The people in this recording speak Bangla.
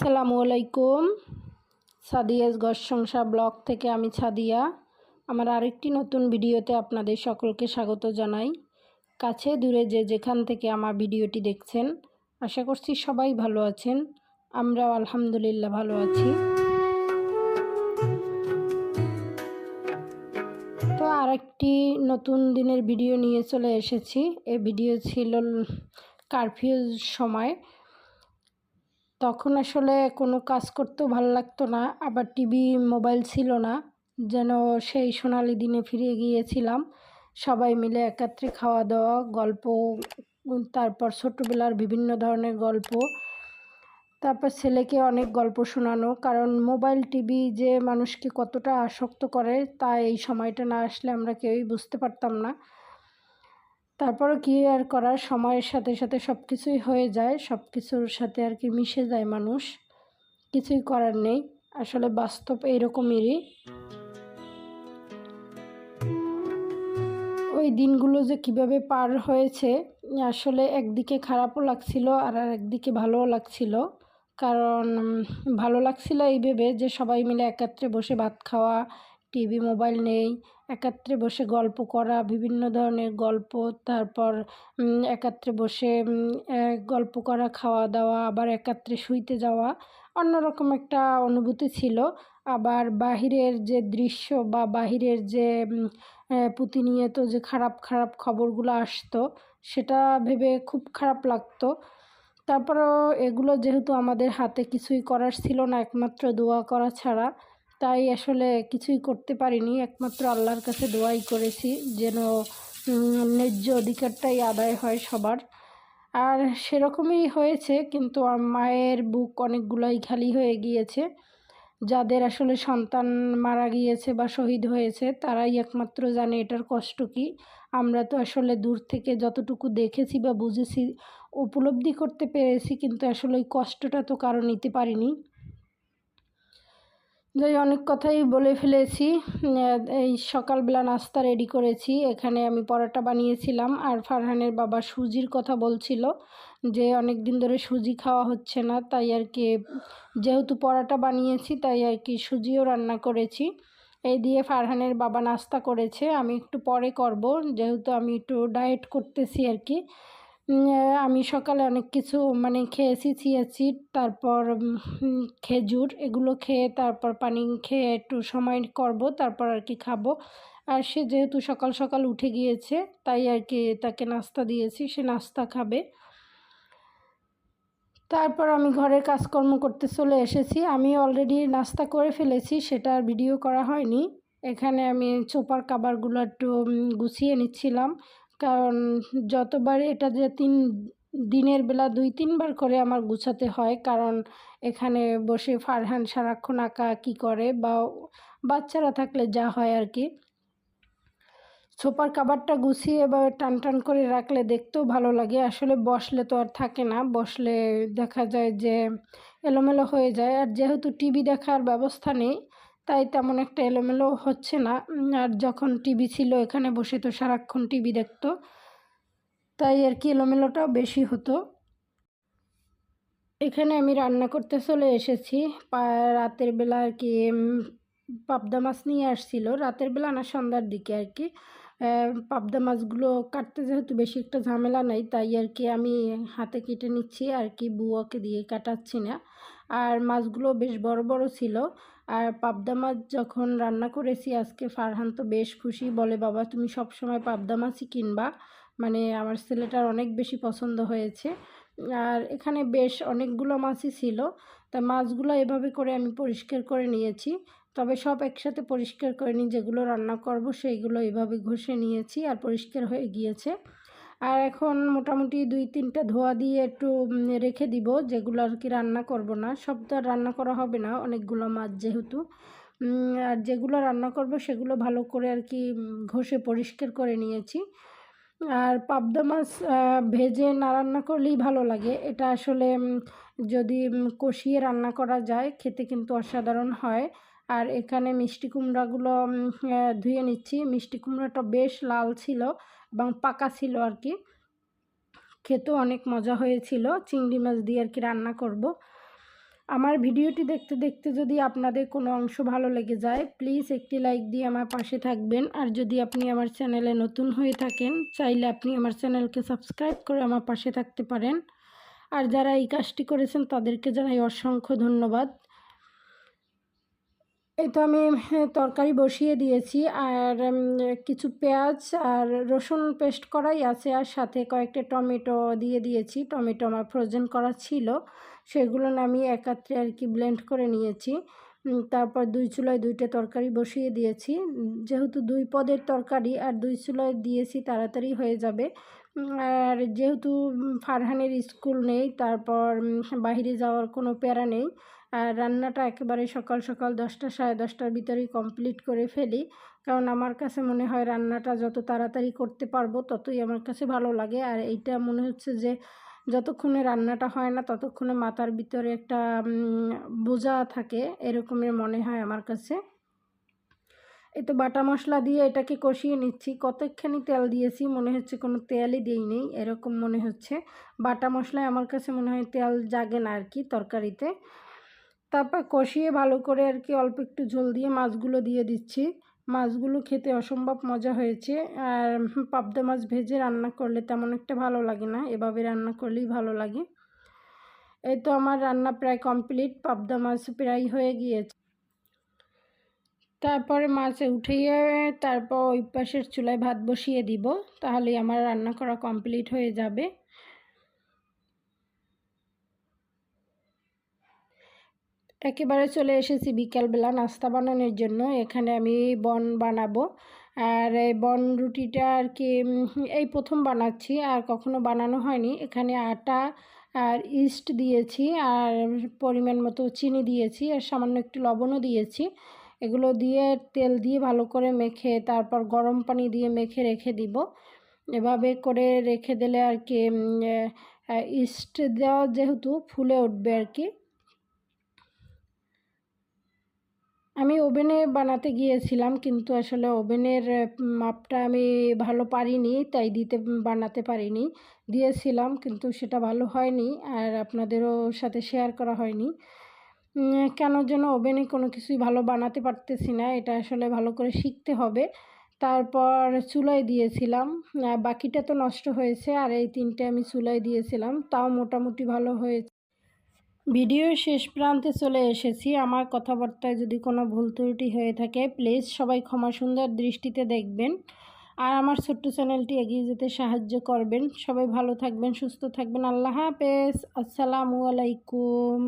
আসসালামু আলাইকুম। সাদিয়াস ঘর সংসার ব্লগ থেকে আমি সাদিয়া। আমার আরেকটি নতুন ভিডিওতে আপনাদের সকলকে স্বাগত জানাই। কাছে দূরে যে যেখান থেকে আমার ভিডিওটি দেখছেন, আশা করছি সবাই ভালো আছেন। আমরাও আলহামদুলিল্লাহ ভালো আছি। তো আরেকটি নতুন দিনের ভিডিও নিয়ে চলে এসেছি। এই ভিডিও ছিল কারফিউর সময়। তখন আসলে কোনো কাজ করতেও ভালো লাগতো না, আবার টিভি মোবাইল ছিল না, যেন সেই সোনালি দিনে ফিরে গিয়েছিলাম। সবাই মিলে একত্রে খাওয়া দাওয়া, গল্প, তারপর ছোটোবেলার বিভিন্ন ধরনের গল্প, তারপর ছেলেকে অনেক গল্প শোনানো। কারণ মোবাইল টিভি যে মানুষকে কতটা আসক্ত করে তা এই সময়টা না আসলে আমরা কেউই বুঝতে পারতাম না। তারপরও কি আর করার, সময়ের সাথে সাথে সব কিছুই হয়ে যায়, সব কিছুর সাথে আর কি মিশে যায় মানুষ, কিছুই করার নেই। আসলে বাস্তব এইরকমেরই। ওই দিনগুলো যে কিভাবে পার হয়েছে, আসলে একদিকে খারাপও লাগছিল আর একদিকে ভালোও লাগছিল। কারণ ভালো লাগছিল এই ভেবে যে সবাই মিলে একত্রে বসে ভাত খাওয়া, টিভি মোবাইল নেই, একত্রে বসে গল্প করা, বিভিন্ন ধরনের গল্প, তারপর একত্রে বসে গল্প করা, খাওয়া দাওয়া, আবার একত্রে শুইতে যাওয়া, অন্যরকম একটা অনুভূতি ছিল। আবার বাহিরের যে দৃশ্য বা বাহিরের যে প্রতিনিয়ত যে খারাপ খারাপ খবরগুলো আসতো, সেটা ভেবে খুব খারাপ লাগতো। তারপরেও এগুলো যেহেতু আমাদের হাতে কিছুই করার ছিল না, একমাত্র দোয়া করা ছাড়া, তাই আসলে কিছুই করতে পারিনি। একমাত্র আল্লাহর কাছে দোয়াই করেছি যেন ন্যায্য অধিকারটাই আদায় হয় সবার। আর সেরকমই হয়েছে, কিন্তু মায়ের বুক অনেকগুলোই খালি হয়ে গিয়েছে। যাদের আসলে সন্তান মারা গিয়েছে বা শহীদ হয়েছে তারাই একমাত্র জানে এটার কষ্ট কী। আমরা তো আসলে দূর থেকে যতটুকু দেখেছি বা বুঝেছি, উপলব্ধি করতে পেরেছি, কিন্তু আসলে ওই কষ্টটা তো কারো নিতে পারিনি। যাই, অনেক কথাই বলে ফেলেছি। এই সকালবেলা নাস্তা রেডি করেছি। এখানে আমি পরোটা বানিয়েছিলাম, আর ফারহানের বাবা সুজির কথা বলছিল যে অনেক দিন ধরে সুজি খাওয়া হচ্ছে না, তাই আর কি যেহেতু পরোটা বানিয়েছি তাই আর কি সুজিও রান্না করেছি। এই দিয়ে ফারহানের বাবা নাস্তা করেছে, আমি একটু পরে করব, যেহেতু আমি একটু ডায়েট করতেছি আর কি। আমি সকালে অনেক কিছু খেয়েছি, চিয়া সিড, তারপর খেজুর, এগুলো খেয়ে তারপর পানি খেয়ে একটু সময় করব, তারপর আর কি খাবো। আর সে যেহেতু সকাল সকাল উঠে গিয়েছে, তাই আর কি তাকে নাস্তা দিয়েছি, সে নাস্তা খাবে। তারপর আমি ঘরের কাজকর্ম করতে চলে এসেছি। আমি অলরেডি নাস্তা করে ফেলেছি, সেটা আর ভিডিও করা হয়নি। এখানে আমি চোপার কাবারগুলো একটু গুছিয়ে নিচ্ছিলাম, কারণ যতবার এটা যে দিনের বেলা 2-3 বার করে আমার গুছাতে হয়। কারণ এখানে বসে ফারহান সারাক্ষণ আঁকাআঁকি করে, বা বাচ্চারা থাকলে যা হয় আর কি। সোফার কাভারটা গুছিয়ে এবার টান টান করে রাখলে দেখতেও ভালো লাগে। আসলে বসলে তো আর থাকে না, বসলে দেখা যায় যে এলোমেলো হয়ে যায়। আর যেহেতু টিভি দেখার ব্যবস্থা নেই, তাই তেমন একটা এলোমেলো হচ্ছে না। আর যখন টিভি ছিল এখানে বসে তো সারাক্ষণ টিভি দেখতো, তাই আর কি এলোমেলোটাও বেশি হতো। এখানে আমি রান্না করতে চলে এসেছি। রাতের বেলা আর কি পাবদা মাছ নিয়ে আসছিল, রাতের বেলা না, সন্ধ্যার দিকে আর কি। পাবদা মাছগুলো কাটতে যেহেতু বেশি একটা ঝামেলা নাই, তাই আর কি আমি হাতে কেটে নিচ্ছি আর কি, বুয়াকে দিয়ে কাটাচ্ছি না। আর মাছগুলো বেশ বড় বড় ছিল। আর পাবদা মাছ যখন রান্না করেছি আজকে, ফারহান তো বেশ খুশি, বলে বাবা তুমি সব সময় পাবদা মাছই কিনবা, আমার ছেলেটার অনেক বেশি পছন্দ হয়েছে। আর এখানে বেশ অনেকগুলো মাছই ছিল, তা মাছগুলো এভাবে করে আমি পরিষ্কার করে নিয়েছি। তবে সব একসাথে পরিষ্কার করে নিই, যেগুলো রান্না করব সেইগুলো এভাবে ঘষে নিয়েছি আর পরিষ্কার হয়ে গিয়েছে। আর এখন মোটামুটি 2-3টা ধোয়া দিয়ে একটু রেখে দিব, যেগুলো আর কি রান্না করব না। সব তো আর রান্না করা হবে না, অনেকগুলো মাছ যেহেতু। আর যেগুলো রান্না করব সেগুলো ভালো করে আর কি ঘষে পরিষ্কার করে নিয়েছি। আর পাবদা মাছ ভেজে না রান্না করলেই ভালো লাগে, এটা আসলে যদি কষিয়ে রান্না করা যায় খেতে কিন্তু অসাধারণ হয়। আর এখানে মিষ্টি কুমড়াগুলো ধুয়ে নিচ্ছি। মিষ্টি কুমড়াটা বেশ লাল ছিল এবং পাকা ছিল আর কি, খেতেও অনেক মজা হয়েছিল। চিংড়ি মাছ দিয়ে আর কি রান্না করব। আমার ভিডিওটি দেখতে দেখতে যদি আপনাদের কোনো অংশ ভালো লেগে যায়, প্লিজ একটি লাইক দিয়ে আমার পাশে থাকবেন। আর যদি আপনি আমার চ্যানেলে নতুন হয়ে থাকেন, চাইলে আপনি আমার চ্যানেলকে সাবস্ক্রাইব করে আমার পাশে থাকতে পারেন। আর যারা এই কাজটি করেছেন তাদেরকে জানাই অসংখ্য ধন্যবাদ। এই তো আমি তরকারি বসিয়ে দিয়েছি, আর কিছু পেঁয়াজ আর রসুন পেস্ট করাই আছে, আর সাথে কয়েকটা টমেটো দিয়ে দিয়েছি। টমেটো আমার ফ্রোজেন করা ছিল, সেগুলো আমি একাত্রে আর কি ব্লেন্ড করে নিয়েছি। তারপর 2 চুলায় 2টা তরকারি বসিয়ে দিয়েছি। যেহেতু 2 পদের তরকারি আর 2 চুলায় দিয়েছি, তাড়াতাড়ি হয়ে যাবে। আর যেহেতু ফারহানের স্কুল নেই, তারপর বাইরে যাওয়ার কোনো প্যারা নেই, আর রান্নাটা একেবারে সকাল সকাল 10টা সাড়ে 10টার ভিতরেই কমপ্লিট করে ফেলি। কারণ আমার কাছে মনে হয় রান্নাটা যত তাড়াতাড়ি করতে পারবো ততই আমার কাছে ভালো লাগে। আর এইটা মনে হচ্ছে যে যতক্ষণে রান্নাটা হয় না ততক্ষণে মাথার ভিতরে একটা বোঝা থাকে, এরকমের মনে হয় আমার কাছে। এই তো বাটা মশলা দিয়ে এটাকে কষিয়ে নিচ্ছি। কতখানি তেল দিয়েছি মনে হচ্ছে কোনো তেলই দিইনি, এরকম মনে হচ্ছে। বাটা মশলায় আমার কাছে মনে হয় তেল জাগে না আর কি তরকারিতে। তারপর কষিয়ে ভালো করে আর কি অল্প একটু ঝোল দিয়ে মাছগুলো দিয়ে দিচ্ছি। মাছগুলো খেতে অসম্ভব মজা হয়েছে। আর পাবদা মাছ ভেজে রান্না করলে তেমন একটা ভালো লাগে না, এভাবে রান্না করলেই ভালো লাগে। এই তো আমার রান্না প্রায় কমপ্লিট, পাবদা মাছ প্রায় হয়ে গিয়েছে। তারপরে মাছ উঠিয়ে তারপর ওই পাশের চুলায় ভাত বসিয়ে দিব, তাহলেই আমার রান্না করা কমপ্লিট হয়ে যাবে। একেবারে চলে এসেছি বিকালবেলা নাস্তা বানানোর জন্য। এখানে আমি বন বানাবো, আর এই বন রুটিটা আর কি এই প্রথম বানাচ্ছি, আর কখনো বানানো হয়নি। এখানে আটা আর ইস্ট দিয়েছি, আর পরিমাণ মতো চিনি দিয়েছি, আর সামান্য একটু লবণও দিয়েছি। এগুলো দিয়ে তেল দিয়ে ভালো করে মেখে তারপর গরম পানি দিয়ে মেখে রেখে দিব। এভাবে করে রেখে দিলে আর কি ইস্ট দেওয়া যেহেতু ফুলে উঠবে আর কি। আমি ওভেনে বানাতে গিয়েছিলাম, কিন্তু আসলে ওভেনের মাপটা আমি ভালো পারিনি, তাই বানাতে পারিনি। দিয়েছিলাম কিন্তু সেটা ভালো হয়নি, আর আপনাদেরও সাথে শেয়ার করা হয়নি। কেন যেন ওভেনে কোনো কিছুই ভালো বানাতে পারতেছি না, এটা আসলে ভালো করে শিখতে হবে। তারপর চুলায় দিয়েছিলাম, বাকিটা তো নষ্ট হয়েছে, আর এই 3টে আমি চুলায় দিয়েছিলাম, তাও মোটামুটি ভালো হয়েছে। ভিডিওর শেষ প্রান্তে চলে এসেছি। আমার কথাবার্তায় যদি কোনো ভুল ত্রুটি হয়ে থাকে প্লিজ সবাই ক্ষমা সুন্দর দৃষ্টিতে দেখবেন, আর আমার ছোট্ট চ্যানেলটি এগিয়ে যেতে সাহায্য করবেন। সবাই ভালো থাকবেন, সুস্থ থাকবেন। আল্লাহ হাফেজ, আসসালামু আলাইকুম।